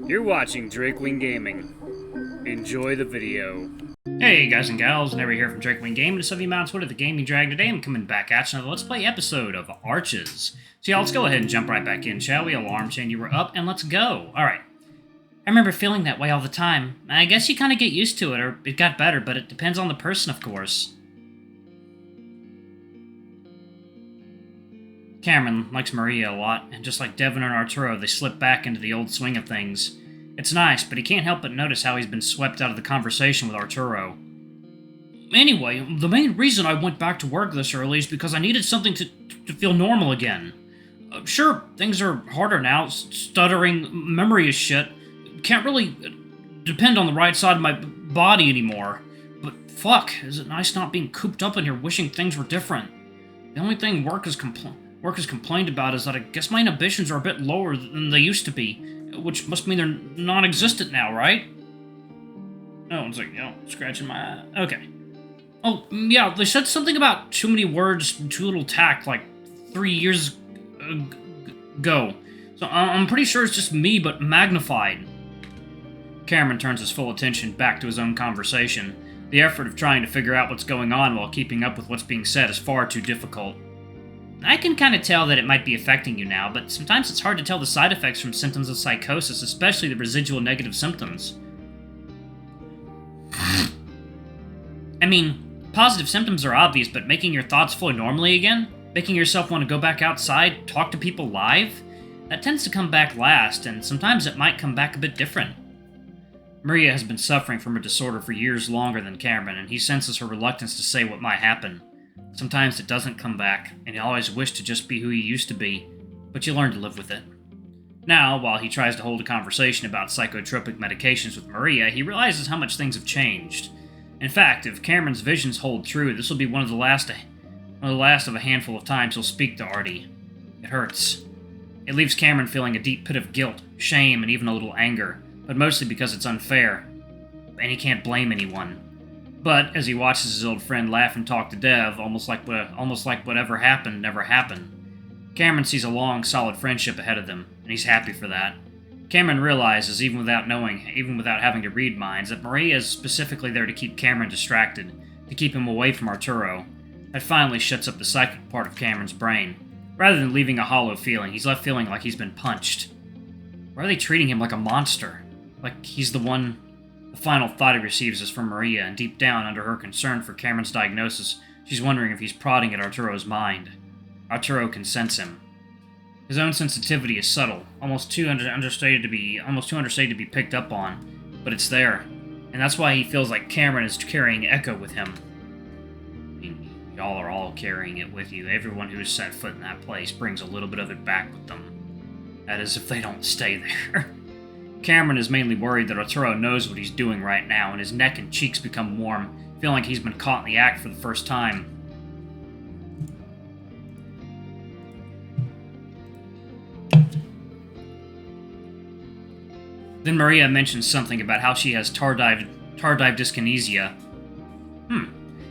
You're watching Drakewing Gaming. Enjoy the video. Hey guys and gals, Never here from Drakewing Gaming, to Sylvia Mounts, what the Gaming Drag. Today I'm coming back at you another Let's Play episode of Arches. So yeah, let's go ahead and jump right back in, shall we? Alarm chain, you were up, and let's go. Alright. I remember feeling that way all the time. I guess you kind of get used to it, or it got better, but it depends on the person, of course. Cameron likes Maria a lot, and just like Devin and Arturo, they slip back into the old swing of things. It's nice, but he can't help but notice how he's been swept out of the conversation with Arturo. Anyway, the main reason I went back to work this early is because I needed something to feel normal again. Sure, things are harder now, stuttering, memory is shit. Can't really depend on the right side of my body anymore. But fuck, is it nice not being cooped up in here wishing things were different. The only thing work has complained about is that I guess my inhibitions are a bit lower than they used to be, which must mean they're non-existent now, right? No one's like, scratching my eye. Okay. Oh, yeah, they said something about too many words, too little tact, like 3 years ago. So I'm pretty sure it's just me, but magnified. Cameron turns his full attention back to his own conversation. The effort of trying to figure out what's going on while keeping up with what's being said is far too difficult. I can kind of tell that it might be affecting you now, but sometimes it's hard to tell the side effects from symptoms of psychosis, especially the residual negative symptoms. I mean, positive symptoms are obvious, but making your thoughts flow normally again? Making yourself want to go back outside, talk to people live? That tends to come back last, and sometimes it might come back a bit different. Maria has been suffering from her disorder for years longer than Cameron, and he senses her reluctance to say what might happen. Sometimes it doesn't come back, and he always wished to just be who he used to be, but you learn to live with it. Now, while he tries to hold a conversation about psychotropic medications with Maria, he realizes how much things have changed. In fact, if Cameron's visions hold true, this will be one of the last of a handful of times he'll speak to Artie. It hurts. It leaves Cameron feeling a deep pit of guilt, shame, and even a little anger, but mostly because it's unfair, and he can't blame anyone. But as he watches his old friend laugh and talk to Dev, almost like whatever happened never happened, Cameron sees a long, solid friendship ahead of them, and he's happy for that. Cameron realizes, even without having to read minds, that Maria is specifically there to keep Cameron distracted, to keep him away from Arturo. That finally shuts up the psychic part of Cameron's brain. Rather than leaving a hollow feeling, he's left feeling like he's been punched. Why are they treating him like a monster? Like he's the final thought he receives is from Maria, and deep down, under her concern for Cameron's diagnosis, she's wondering if he's prodding at Arturo's mind. Arturo can sense him. His own sensitivity is subtle, almost too understated to be picked up on, but it's there, and that's why he feels like Cameron is carrying Echo with him. I mean, y'all are all carrying it with you. Everyone who has set foot in that place brings a little bit of it back with them. That is, if they don't stay there. Cameron is mainly worried that Arturo knows what he's doing right now, and his neck and cheeks become warm, feeling like he's been caught in the act for the first time. Then Maria mentions something about how she has Tardive dyskinesia.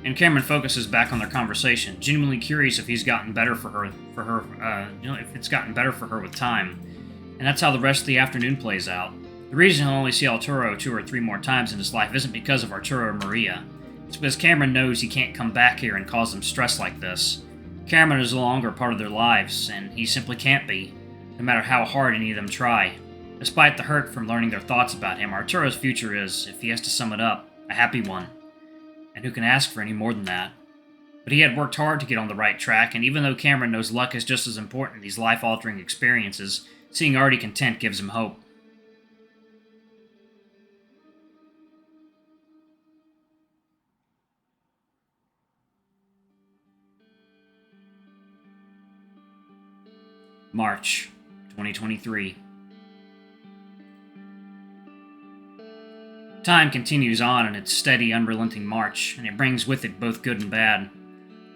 And Cameron focuses back on their conversation, genuinely curious if he's gotten better if it's gotten better for her with time. And that's how the rest of the afternoon plays out. The reason he'll only see Arturo 2 or 3 more times in his life isn't because of Arturo or Maria. It's because Cameron knows he can't come back here and cause them stress like this. Cameron is no longer part of their lives, and he simply can't be, no matter how hard any of them try. Despite the hurt from learning their thoughts about him, Arturo's future is, if he has to sum it up, a happy one. And who can ask for any more than that? But he had worked hard to get on the right track, and even though Cameron knows luck is just as important in these life-altering experiences, seeing Artie content gives him hope. March 2023. Time continues on in its steady, unrelenting march, and it brings with it both good and bad.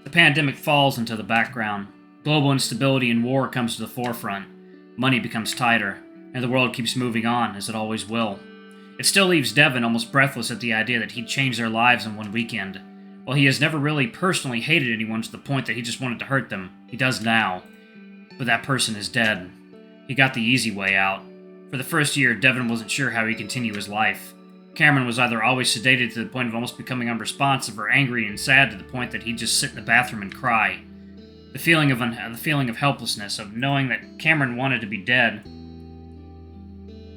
The pandemic falls into the background. Global instability and war comes to the forefront. Money becomes tighter, and the world keeps moving on, as it always will. It still leaves Devin almost breathless at the idea that he'd change their lives in one weekend. While he has never really personally hated anyone to the point that he just wanted to hurt them, he does now. But that person is dead. He got the easy way out. For the first year, Devin wasn't sure how he'd continue his life. Cameron was either always sedated to the point of almost becoming unresponsive, or angry and sad to the point that he'd just sit in the bathroom and cry. The feeling of helplessness, of knowing that Cameron wanted to be dead,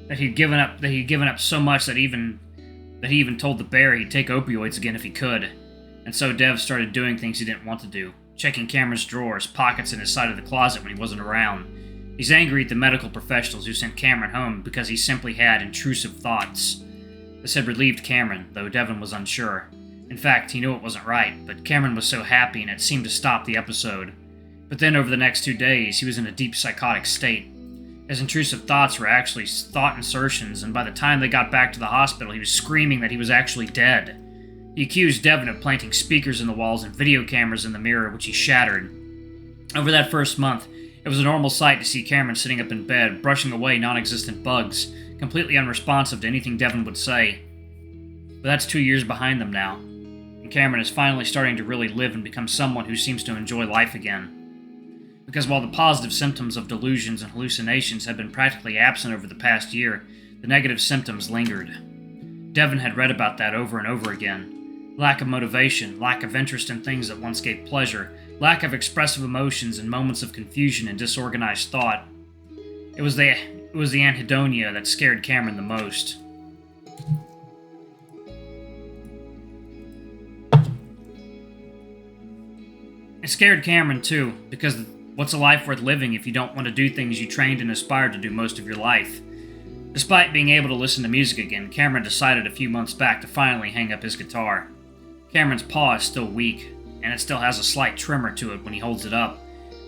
that he'd given up so much that he even told the bear he'd take opioids again if he could. And so Dev started doing things he didn't want to do, checking Cameron's drawers, pockets in his side of the closet when he wasn't around. He's angry at the medical professionals who sent Cameron home because he simply had intrusive thoughts. This had relieved Cameron, though Devin was unsure. In fact, he knew it wasn't right, but Cameron was so happy and it seemed to stop the episode. But then over the next 2 days, he was in a deep psychotic state. His intrusive thoughts were actually thought insertions, and by the time they got back to the hospital, he was screaming that he was actually dead. He accused Devin of planting speakers in the walls and video cameras in the mirror, which he shattered. Over that first month, it was a normal sight to see Cameron sitting up in bed, brushing away non-existent bugs, completely unresponsive to anything Devin would say. But that's 2 years behind them now, and Cameron is finally starting to really live and become someone who seems to enjoy life again. Because while the positive symptoms of delusions and hallucinations had been practically absent over the past year, the negative symptoms lingered. Devin had read about that over and over again. Lack of motivation, lack of interest in things that once gave pleasure, lack of expressive emotions, and moments of confusion and disorganized thought. It was the anhedonia that scared Cameron the most. It scared Cameron too, because what's a life worth living if you don't want to do things you trained and aspired to do most of your life? Despite being able to listen to music again, Cameron decided a few months back to finally hang up his guitar. Cameron's paw is still weak, and it still has a slight tremor to it when he holds it up.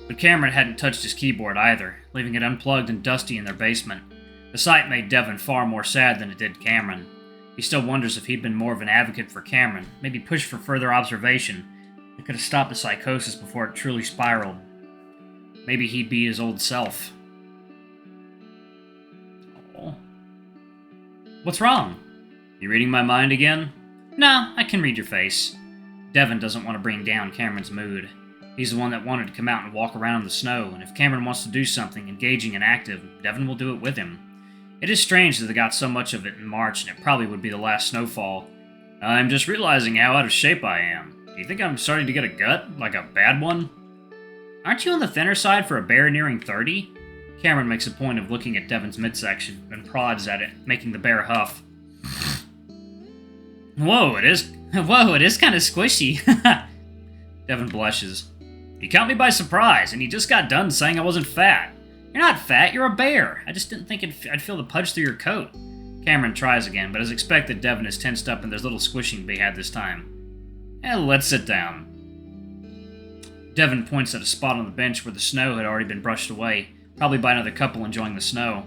But Cameron hadn't touched his keyboard either, leaving it unplugged and dusty in their basement. The sight made Devin far more sad than it did Cameron. He still wonders if he'd been more of an advocate for Cameron, maybe pushed for further observation. It could have stopped the psychosis before it truly spiraled. Maybe he'd be his old self. Oh. What's wrong? You reading my mind again? No, I can read your face. Devin doesn't want to bring down Cameron's mood. He's the one that wanted to come out and walk around in the snow, and if Cameron wants to do something engaging and active, Devin will do it with him. It is strange that they got so much of it in March, and it probably would be the last snowfall. I'm just realizing how out of shape I am. Do you think I'm starting to get a gut? Like a bad one? Aren't you on the thinner side for a bear nearing 30? Cameron makes a point of looking at Devin's midsection, and prods at it, making the bear huff. Whoa, it is kind of squishy. Devin blushes. You caught me by surprise, and you just got done saying I wasn't fat. You're not fat, you're a bear. I just didn't think I'd feel the punch through your coat. Cameron tries again, but as expected, Devin is tensed up and there's little squishing to be had this time. Let's sit down. Devin points at a spot on the bench where the snow had already been brushed away, probably by another couple enjoying the snow.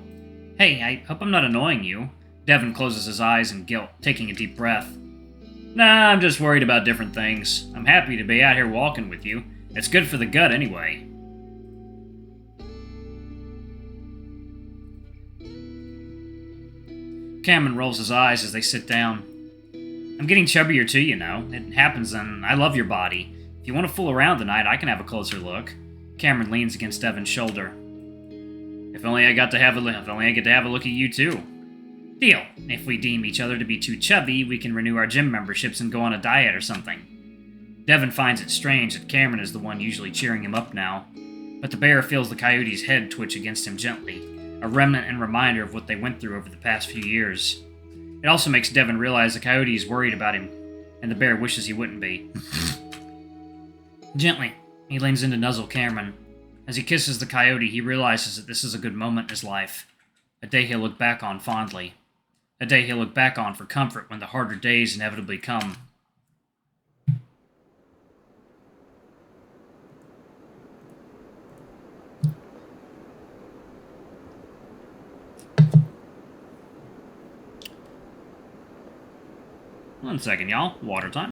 Hey, I hope I'm not annoying you. Devin closes his eyes in guilt, taking a deep breath. Nah, I'm just worried about different things. I'm happy to be out here walking with you. It's good for the gut anyway. Cameron rolls his eyes as they sit down. I'm getting chubbier too, you know. It happens, and I love your body. If you want to fool around tonight, I can have a closer look. Cameron leans against Devin's shoulder. If only I get to have a look at you too. Deal. If we deem each other to be too chubby, we can renew our gym memberships and go on a diet or something. Devin finds it strange that Cameron is the one usually cheering him up now, but the bear feels the coyote's head twitch against him gently, a remnant and reminder of what they went through over the past few years. It also makes Devin realize the coyote is worried about him, and the bear wishes he wouldn't be. Gently, he leans in to nuzzle Cameron. As he kisses the coyote, he realizes that this is a good moment in his life, a day he'll look back on fondly. A day he'll look back on for comfort when the harder days inevitably come. One second, y'all. Water time.